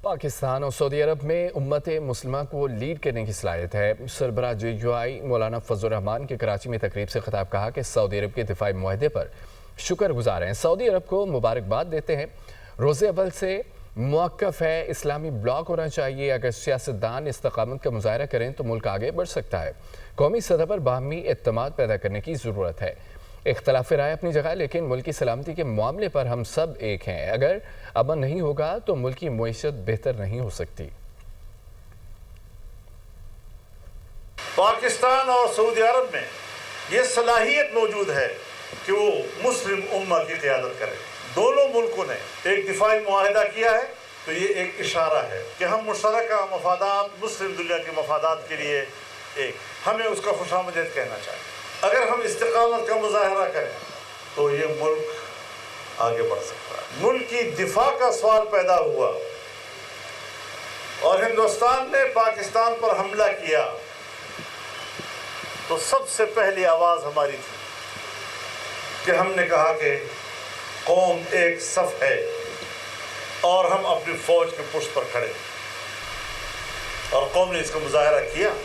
پاکستان اور سعودی عرب میں امت مسلمہ کو لیڈ کرنے کی صلاحیت ہے۔ سربراہ JUI مولانا فضل الرحمان کے کراچی میں تقریب سے خطاب کہا کہ سعودی عرب کے دفاعی معاہدے پر شکر گزار ہیں، سعودی عرب کو مبارکباد دیتے ہیں۔ روز اول سے موقف ہے اسلامی بلاک ہونا چاہیے، اگر سیاستدان استقامت کا مظاہرہ کریں تو ملک آگے بڑھ سکتا ہے۔ قومی سطح پر باہمی اعتماد پیدا کرنے کی ضرورت ہے۔ اختلاف رائے اپنی جگہ، لیکن ملکی سلامتی کے معاملے پر ہم سب ایک ہیں۔ اگر امن نہیں ہوگا تو ملک کی معیشت بہتر نہیں ہو سکتی۔ پاکستان اور سعودی عرب میں یہ صلاحیت موجود ہے کہ وہ مسلم امہ کی قیادت کرے۔ دونوں ملکوں نے ایک دفاعی معاہدہ کیا ہے، تو یہ ایک اشارہ ہے کہ ہم مشترکہ مفادات مسلم دنیا کے مفادات کے لیے ہمیں اس کا خوش آمدید کہنا چاہیے۔ اگر ہم استقامت کا مظاہرہ کریں تو یہ ملک آگے بڑھ سکتا ہے۔ ملک کی دفاع کا سوال پیدا ہوا اور ہندوستان نے پاکستان پر حملہ کیا تو سب سے پہلی آواز ہماری تھی کہ ہم نے کہا کہ قوم ایک صف ہے اور ہم اپنی فوج کے پشت پر کھڑے، اور قوم نے اس کا مظاہرہ کیا۔